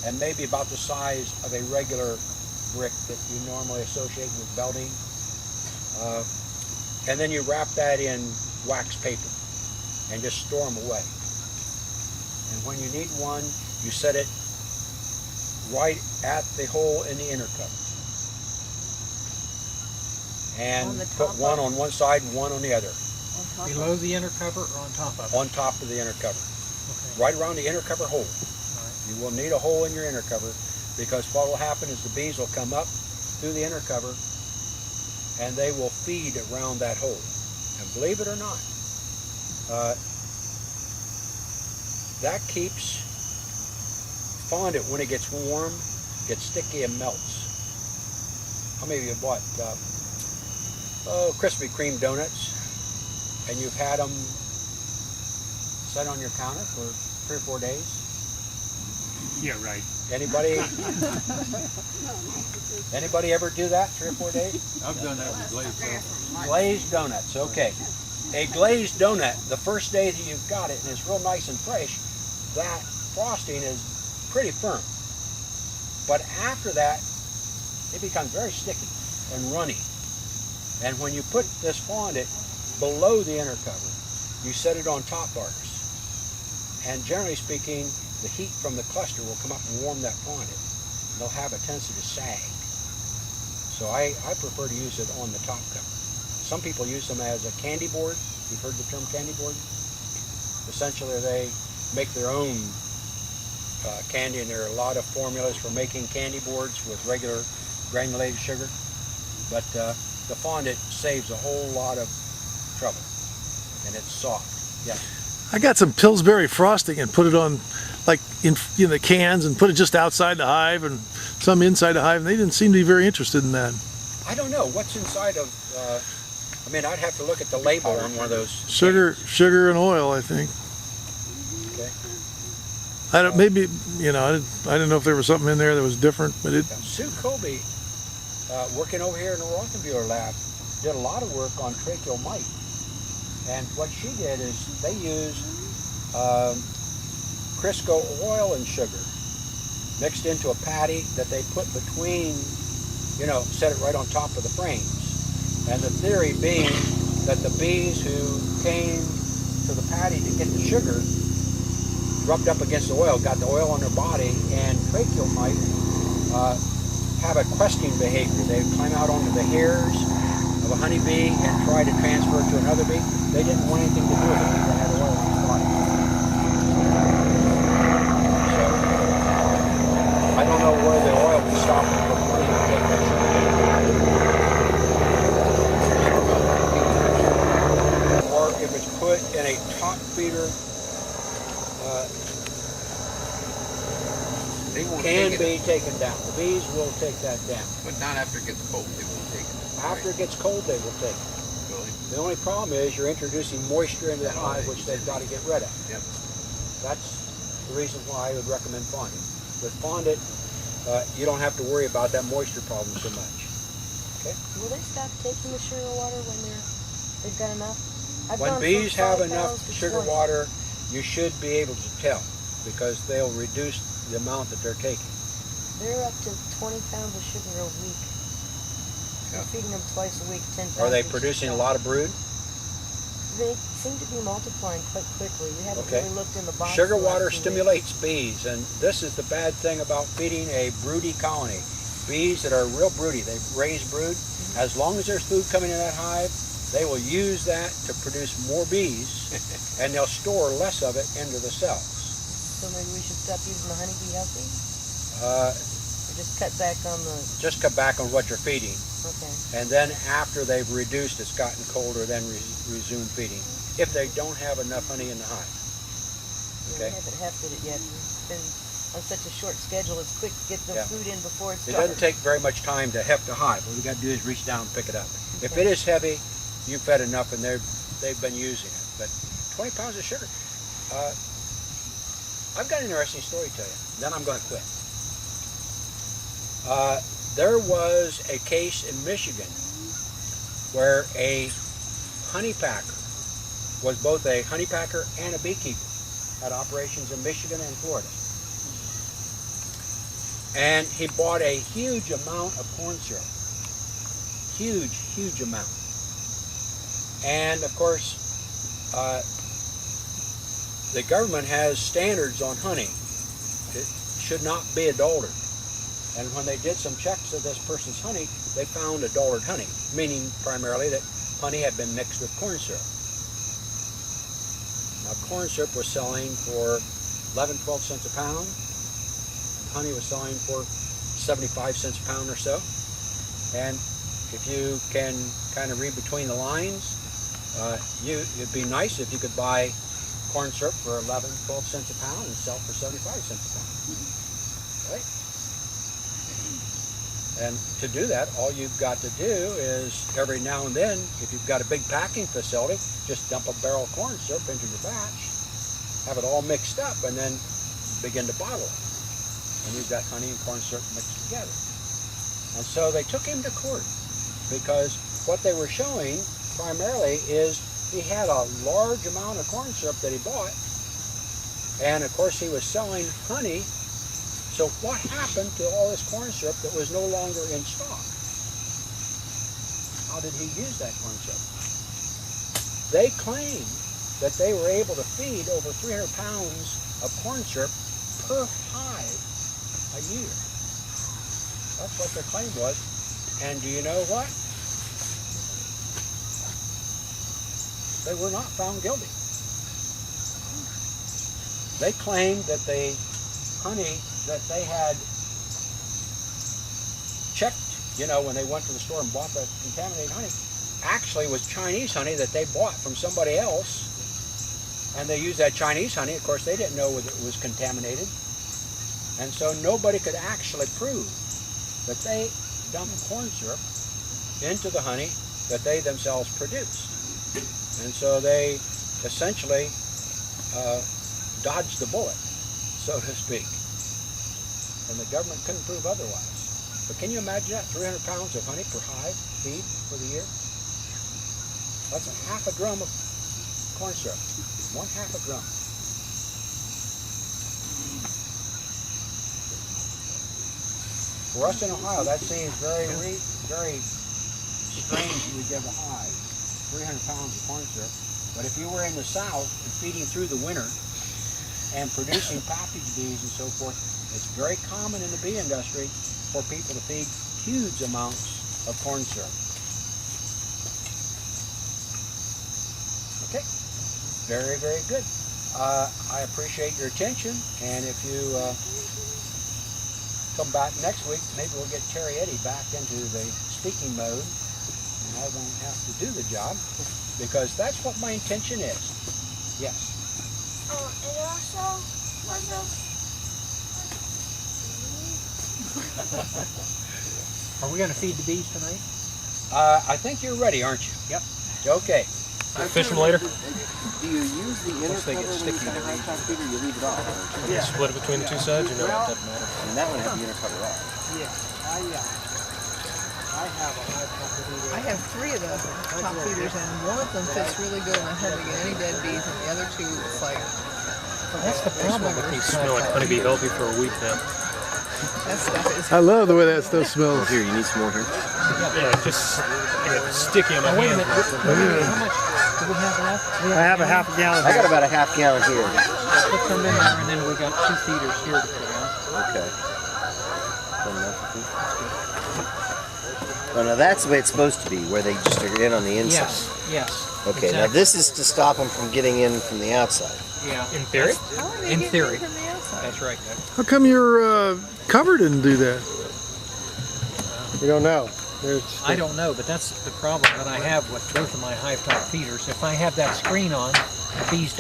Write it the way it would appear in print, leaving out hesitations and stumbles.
and maybe about the size of a regular brick that you normally associate with belting. And then you wrap that in wax paper and just store them away. And when you need one, you set it right at the hole in the inner cover. And put one on one side and one on the other. Below the inner cover or on top of it? On top of the inner cover. Okay. Right around the inner cover hole. Right. You will need a hole in your inner cover, because what will happen is the bees will come up through the inner cover and they will feed around that hole. And believe it or not, that keeps fondant, when it gets warm, gets sticky and melts. How many of you have bought Krispy Kreme donuts, and you've had them set on your counter for 3 or 4 days? Yeah, right. Anybody ever do that, 3 or 4 days? I've done that with glazed donuts. Glazed donuts, okay. A glazed donut, the first day that you've got it and it's real nice and fresh, that frosting is pretty firm. But after that, it becomes very sticky and runny. And when you put this fondant below the inner cover, you set it on top bars. And generally speaking, the heat from the cluster will come up and warm that fondant. And they'll have a tendency to sag. So I prefer to use it on the top cover. Some people use them as a candy board. You've heard the term candy board? Essentially, they make their own candy, and there are a lot of formulas for making candy boards with regular granulated sugar. But the fondant saves a whole lot of trouble, and it's soft. Yeah. I got some Pillsbury frosting and put it on, like in the cans, and put it just outside the hive and some inside the hive, and they didn't seem to be very interested in that. I don't know what's inside of. I mean, I'd have to look at the label on one of those. Sugar and oil, I think. Okay. I don't. Maybe I didn't know if there was something in there that was different, but it. Sue Colby, working over here in the Rothenbuehler lab, did a lot of work on tracheal mite. And what she did is they used Crisco oil and sugar mixed into a patty that they put between, set it right on top of the frames. And the theory being that the bees who came to the patty to get the sugar rubbed up against the oil, got the oil on their body, and tracheal mite have a questing behavior. They climb out onto the hairs of a honeybee and try to transfer it to another bee. They didn't want anything to do with it because they had oil on their body. So, I don't know where the oil would stop them from wanting to take that sugar. Or if it's put in a top feeder, can be taken down. The bees will take that down. But not after it gets cold, they won't take it. After it gets cold, they will take it. Really? The only problem is you're introducing moisture into the hive, which they've got to get rid of. Yep. That's the reason why I would recommend fondant. With fondant, you don't have to worry about that moisture problem so much. Okay? Will they stop taking the sugar water when they've got enough? When bees have enough to sugar 20. water, you should be able to tell, because they'll reduce the amount that they're taking. They're up to 20 pounds of sugar a week. Yeah. We're feeding them twice a week, 10 pounds. Are they each producing a time. lot of brood? They seem to be multiplying quite quickly. We haven't Okay. really looked in the box. Sugar the last water few stimulates bees, and this is the bad thing about feeding a broody colony. Bees that are real broody, they raise brood. Mm-hmm. As long as there's food coming in that hive, they will use that to produce more bees, and they'll store less of it into the cells. So maybe we should stop using the honeybee healthy? Or just cut back on the... Just cut back on what you're feeding. Okay. And then after they've reduced, it's gotten colder, then resume feeding. If they don't have enough honey in the hive. Okay. We haven't hefted it yet. We've been on such a short schedule. It's quick to get the food in before it's It doesn't take very much time to heft a hive. All we got to do is reach down and pick it up. Okay. If it is heavy, you've fed enough and they've been using it. But 20 pounds of sugar. I've got an interesting story to tell you. Then I'm going to quit. There was a case in Michigan where a honeypacker was both a honeypacker and a beekeeper. Had operations in Michigan and Florida. And he bought a huge amount of corn syrup. Huge amount. And of course, the government has standards on honey. It should not be adulterated. And when they did some checks of this person's honey, they found adulterated honey, meaning primarily that honey had been mixed with corn syrup. Now, corn syrup was selling for 11, 12 cents a pound. Honey was selling for 75 cents a pound or so. And if you can kind of read between the lines, it'd be nice if you could buy corn syrup for 11, 12 cents a pound and sell for 75 cents a pound. Right? And to do that, all you've got to do is every now and then, if you've got a big packing facility, just dump a barrel of corn syrup into your batch, have it all mixed up, and then begin to bottle it. And you've got honey and corn syrup mixed together. And so they took him to court because what they were showing primarily is he had a large amount of corn syrup that he bought, and of course he was selling honey. So what happened to all this corn syrup that was no longer in stock? How did he use that corn syrup? They claimed that they were able to feed over 300 pounds of corn syrup per hive a year. That's what their claim was. And do you know what? They were not found guilty. They claimed that the honey that they had checked, when they went to the store and bought the contaminated honey, actually was Chinese honey that they bought from somebody else. And they used that Chinese honey. Of course, they didn't know whether it was contaminated. And so nobody could actually prove that they dumped corn syrup into the honey that they themselves produced. And so they essentially dodged the bullet, so to speak. And the government couldn't prove otherwise. But can you imagine that? 300 pounds of honey per hive feed for the year? That's a half a drum of corn syrup. 1/2 a drum. For us in Ohio, that seems very strange we give a hive 300 pounds of corn syrup. But if you were in the South and feeding through the winter and producing package bees and so forth, it's very common in the bee industry for people to feed huge amounts of corn syrup. Okay, very good. I appreciate your attention, and if you come back next week, maybe we'll get Terry Eddy back into the speaking mode, and I won't have to do the job, because that's what my intention is. Yes? And also, Are we going to feed the bees tonight? I think you're ready, aren't you? Yep. Okay. Fish them later? Do you use the inner cover when you put the high top feeder, or you leave it off? Yeah. Split it between the two sides, or no? Well, It doesn't matter. And that one has the inner cover off. Yeah. I have a high top feeder. I have 3 of those top feeders, and one of them fits really good on the honey to get any dead bees, and the other 2, it's like... That's the problem with these Smell like honeybee healthy for a week now. That stuff is... I love the way that stuff smells. Here, you need some more here? Yeah, just sticky on my Wait a hand. minute. How much do we have left? I have a half a gallon. I got about a half gallon here. Put some in there, and then we got 2 feeders here to put in. Okay. Oh, now that's the way it's supposed to be, where they just are in on the inside. Yes. Okay, now this is to stop them from getting in from the outside. Yeah. In theory? How are they In getting theory. from the outside? That's right. How come your cover didn't do that? We don't know. I don't know, but that's the problem that I have with both of my hive top feeders. If I have that screen on, the bees